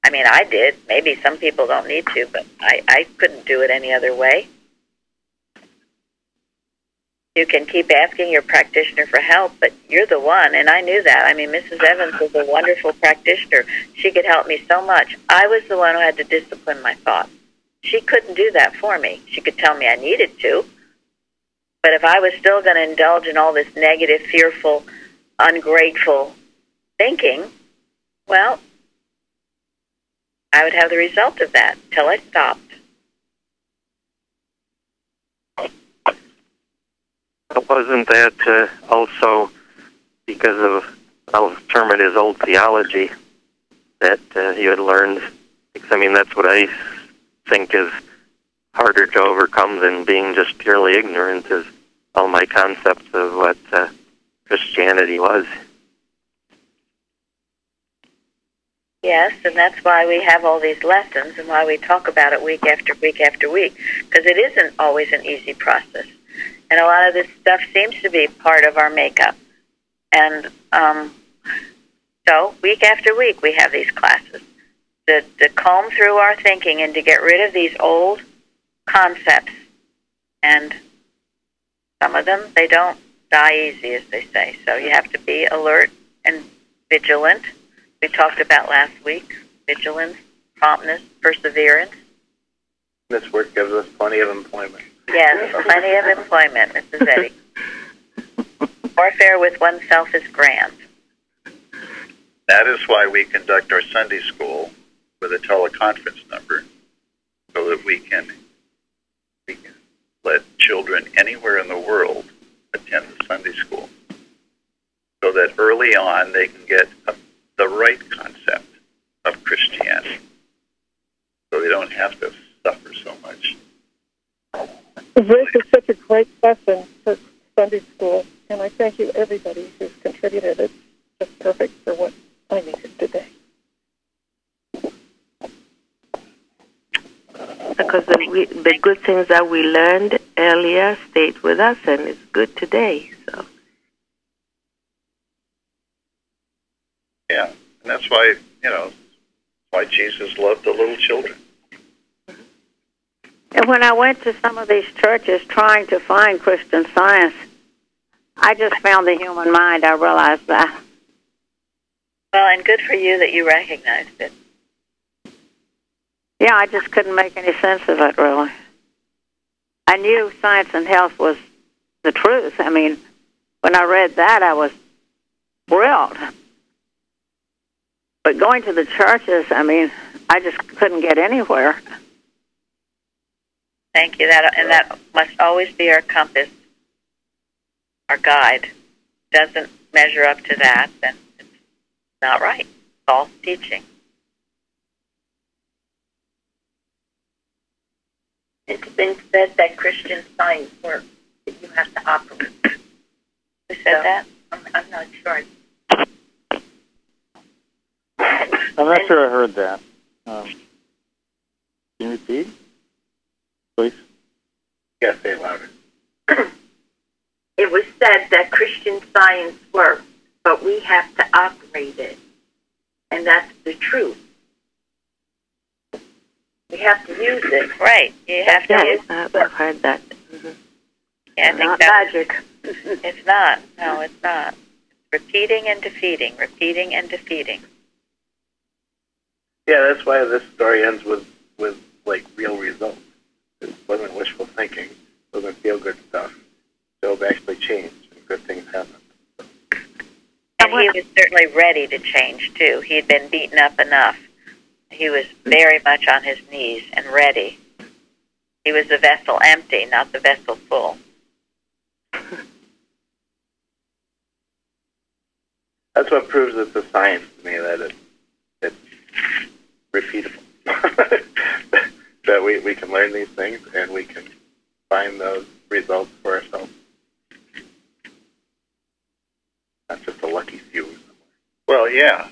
I mean, I did. Maybe some people don't need to, but I couldn't do it any other way. You can keep asking your practitioner for help, but you're the one, and I knew that. I mean, Mrs. Evans was a wonderful practitioner. She could help me so much. I was the one who had to discipline my thoughts. She couldn't do that for me. She could tell me I needed to, but if I was still going to indulge in all this negative, fearful, ungrateful thinking, well, I would have the result of that till I stopped. Wasn't that also because of, I'll term it as old theology, that you had learned? Because, I mean, that's what I think is harder to overcome than being just purely ignorant, is all my concepts of what Christianity was. Yes, and that's why we have all these lessons and why we talk about it week after week after week, because it isn't always an easy process. And a lot of this stuff seems to be part of our makeup. And so week after week we have these classes to comb through our thinking and to get rid of these old concepts. And some of them, they don't die easy, as they say. So you have to be alert and vigilant. We talked about last week, vigilance, promptness, perseverance. This work gives us plenty of employment. Yes, plenty of employment, Mrs. Eddy. Warfare with oneself is grand. That is why we conduct our Sunday school with a teleconference number, so that we can let children anywhere in the world attend the Sunday school, so that early on they can get the right concept of Christianity, so they don't have to suffer so much. This is such a great lesson for Sunday school, and I thank you, everybody who's contributed. It's just perfect for what I needed today. Because the good things that we learned earlier stayed with us, and it's good today. So. Yeah, and that's why, why Jesus loved the little children. And when I went to some of these churches trying to find Christian Science, I just found the human mind. I realized that. Well, and good for you that you recognized it. Yeah, I just couldn't make any sense of it, really. I knew Science and Health was the truth. I mean, when I read that, I was thrilled. But going to the churches, I mean, I just couldn't get anywhere. Thank you. That must always be our compass, our guide. Doesn't measure up to that, then it's not right. False teaching. It's been said that Christian Science works, that you have to operate. Who said that? I'm not sure. I'm not sure I heard that. Can you repeat, please? Yes, say it louder. It was said that Christian Science works, but we have to operate it. And that's the truth. We have to use it. Right. You have to use it. I've heard that. Yeah, I think Not that magic. it's not. No, it's not. Repeating and defeating. Repeating and defeating. Yeah, that's why this story ends with like real results. It wasn't wishful thinking. It wasn't feel good stuff. Job actually changed, and good things happened. And he was certainly ready to change, too. He had been beaten up enough. He was very much on his knees and ready. He was the vessel empty, not the vessel full. That's what proves it's a science to me, that it's repeatable. That we can learn these things and we can find those results for ourselves. Not just a lucky few. Well, yeah.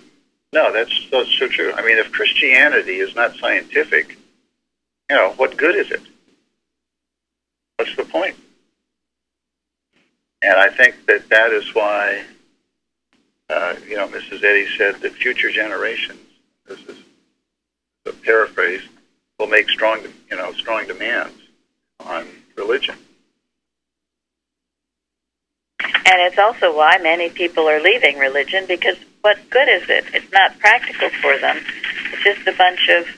No, that's so true. I mean, if Christianity is not scientific, what good is it? What's the point? And I think that is why, Mrs. Eddy said that future generations, this is a paraphrase, will make strong demands on religion. And it's also why many people are leaving religion, because what good is it? It's not practical for them. It's just a bunch of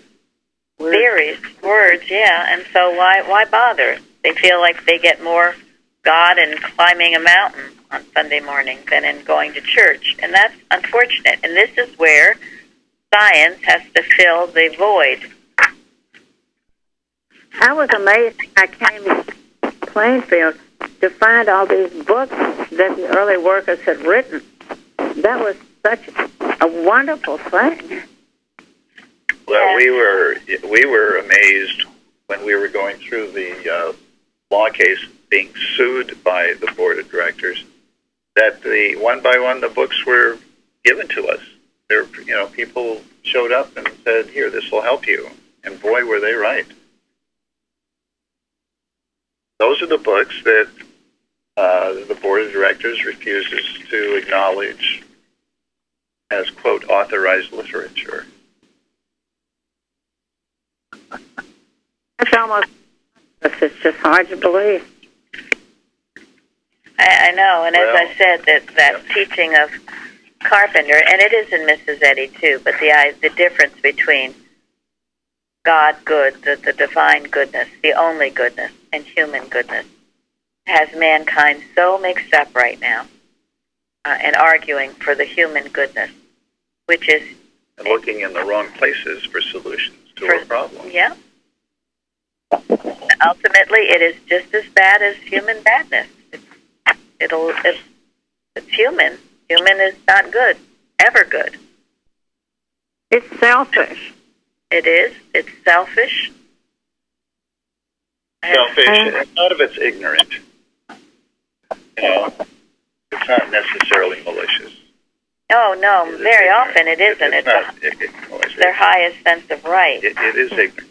theories, words, yeah. And so why bother? They feel like they get more God in climbing a mountain on Sunday morning than in going to church. And that's unfortunate. And this is where science has to fill the void. I was amazed. I came to Plainfield to find all these books that the early workers had written. That was such a wonderful thing. Well, we were amazed when we were going through the law case, being sued by the board of directors, that one by one the books were given to us. There, people showed up and said, "Here, this will help you," and boy, were they right. Those are the books that the board of directors refuses to acknowledge as, quote, authorized literature. It's almost, it's just hard to believe. I know, and as I said, that teaching of Carpenter, and it is in Mrs. Eddy too, but the difference between God good, the divine goodness, the only goodness, and human goodness, has mankind so mixed up right now and arguing for the human goodness, which is... And looking in the wrong places for solutions to our problem. Yeah. Ultimately, it is just as bad as human badness. It's human. Human is not good, ever good. It's selfish. It is. It's selfish. Selfish, and a lot of it's ignorant. It's not necessarily malicious. Oh, no, very often it isn't. It's their highest sense of right. It is ignorant.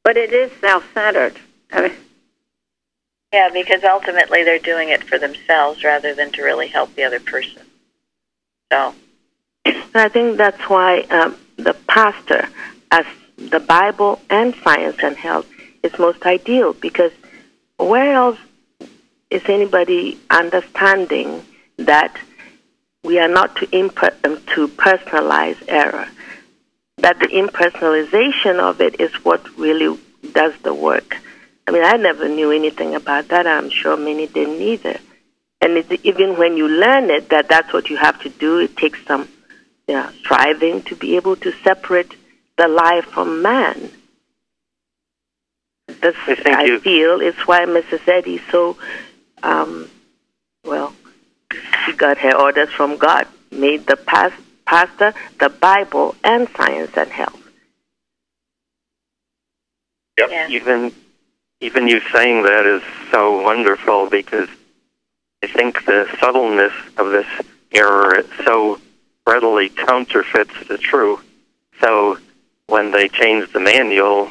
But it is self-centered. Yeah, because ultimately they're doing it for themselves rather than to really help the other person. So I think that's why the pastor, as the Bible and science and health, is most ideal, because where else is anybody understanding that we are not to personalize error, that the impersonalization of it is what really does the work. I mean, I never knew anything about that. I'm sure many didn't either. And even when you learn it, that's what you have to do. It takes some striving to be able to separate the lie from man. This, I feel, is why Mrs. Eddy so, she got her orders from God, made the pastor, the Bible, and science and health. Yep. Yeah. Even you saying that is so wonderful, because I think the subtleness of this error, it so readily counterfeits the truth. So when they changed the manual,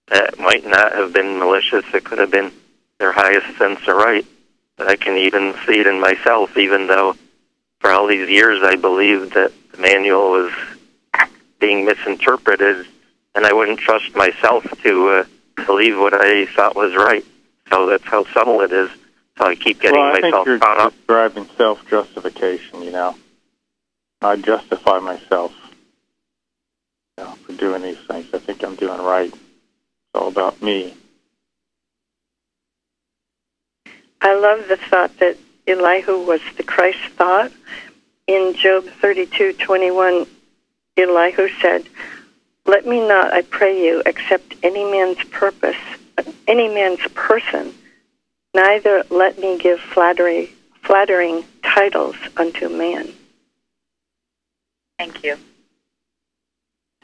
that might not have been malicious. It could have been their highest sense of right. I can even see it in myself, even though for all these years I believed that the manual was being misinterpreted, and I wouldn't trust myself to believe what I thought was right. So that's how subtle it is. So I keep getting myself caught up. Describing self-justification, you know. I justify myself, you know, for doing these things. I think I'm doing right. It's all about me. I love the thought that Elihu was the Christ thought. In Job 32:21, Elihu said, "Let me not, I pray you, accept any man's purpose, any man's person, neither let me give flattering titles unto man." Thank you.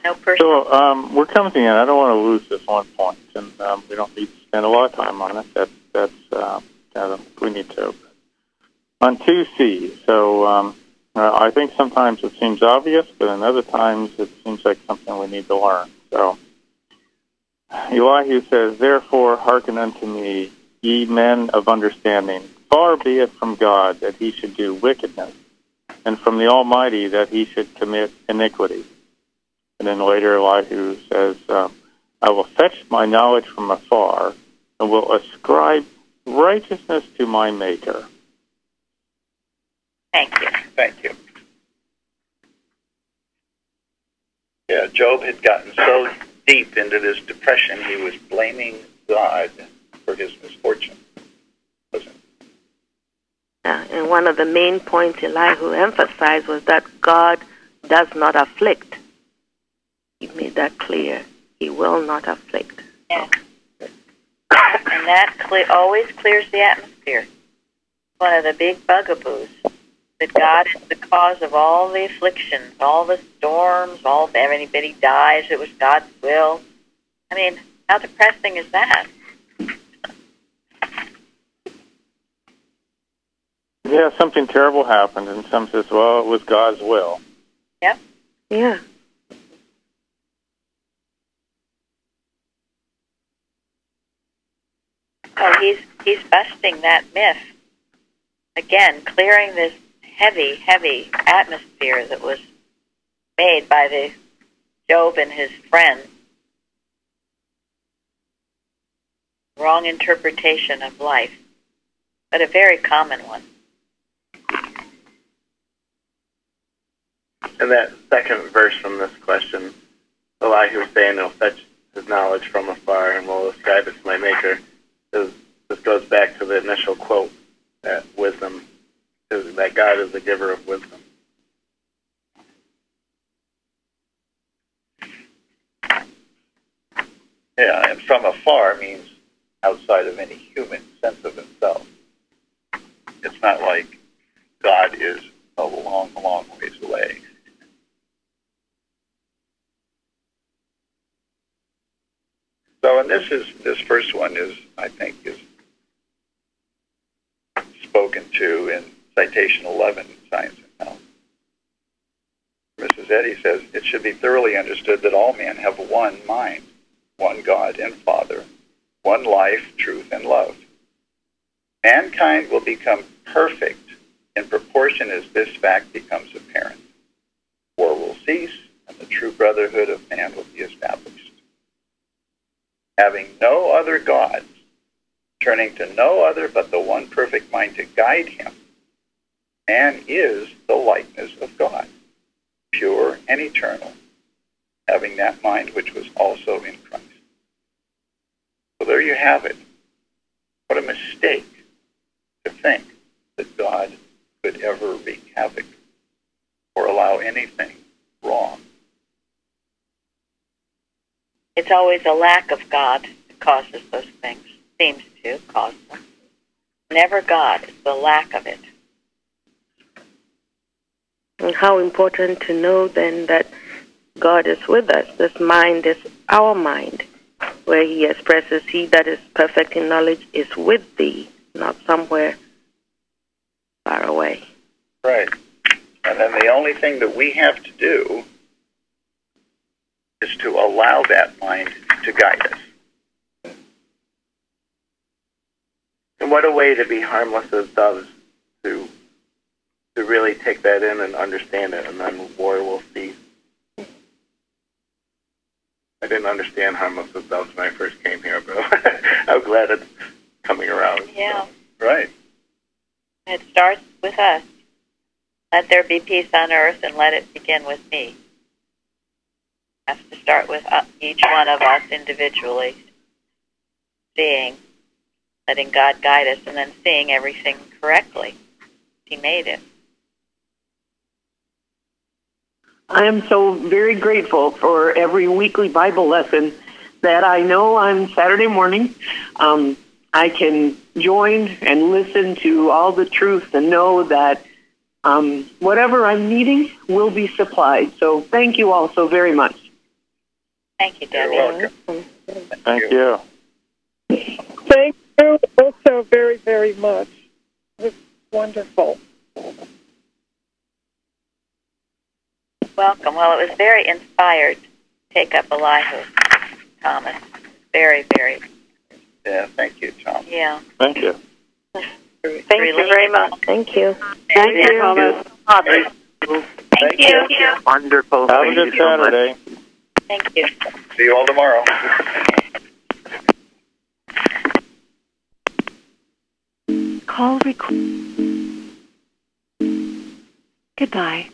No person. So we're coming to the end. I don't want to lose this one point, and we don't need to spend a lot of time on it. We need to. On 2C, so I think sometimes it seems obvious, but in other times it seems like something we need to learn. So Elihu says, "Therefore hearken unto me, ye men of understanding. Far be it from God that he should do wickedness, and from the Almighty that he should commit iniquity." And then later Elihu says, "I will fetch my knowledge from afar, and will ascribe righteousness to my Maker." Thank you. Thank you. Yeah, Job had gotten so deep into this depression, he was blaming God for his misfortune, wasn't he? And one of the main points Elihu emphasized was that God does not afflict. He made that clear. He will not afflict. Yeah. And that always clears the atmosphere. One of the big bugaboos, that God is the cause of all the afflictions, all the storms, if anybody dies, it was God's will. I mean, how depressing is that? Yeah, something terrible happened, and some says, well, it was God's will. Yep. Yeah. Oh, he's busting that myth. Again, clearing this heavy, heavy atmosphere that was made by the Job and his friends. Wrong interpretation of life, but a very common one. And that second verse from this question, Elihu was saying, "He'll fetch his knowledge from afar and will ascribe it to my Maker." This goes back to the initial quote, that wisdom, that God is the giver of wisdom. Yeah, and from afar means outside of any human sense of himself. It's not like God is a long, long ways away. So, and this first one is, I think, is spoken to in citation 11 in Science and Health. Mrs. Eddy says, "It should be thoroughly understood that all men have one mind, one God and Father, one life, truth, and love. Mankind will become perfect in proportion as this fact becomes apparent. War will cease, and the true brotherhood of man will be established. Having no other gods, turning to no other but the one perfect mind to guide him, man is the likeness of God, pure and eternal, having that mind which was also in Christ." So there you have it. What a mistake to think that God could ever wreak havoc or allow anything wrong. It's always a lack of God that causes those things, seems to cause them. Never God, it's the lack of it. And how important to know then that God is with us. This mind is our mind, where he expresses, "He that is perfect in knowledge is with thee," not somewhere far away. Right. And then the only thing that we have to do is to allow that mind to guide us. And what a way to be harmless as doves, to really take that in and understand it, and then war will cease. I didn't understand harmless as doves when I first came here, but I'm glad it's coming around. Yeah. So, right. It starts with us. Let there be peace on earth, and let it begin with me. It has to start with each one of us individually, seeing, letting God guide us, and then seeing everything correctly. He made it. I am so very grateful for every weekly Bible lesson that I know on Saturday morning I can join and listen to all the truth and know that whatever I'm needing will be supplied. So thank you all so very much. Thank you, Debbie. You're welcome. Thank you. Thank you also very, very much. It was wonderful. Welcome. Well, it was very inspired to take up Elihu, Thomas. Very, very. Yeah, thank you, Tom. Yeah. Thank you. Thank you very much. Thank you. Thank you, Thomas. Thank you. Wonderful. Have a Thank good you so much. Saturday. Thank you. See you all tomorrow. Call record. Goodbye.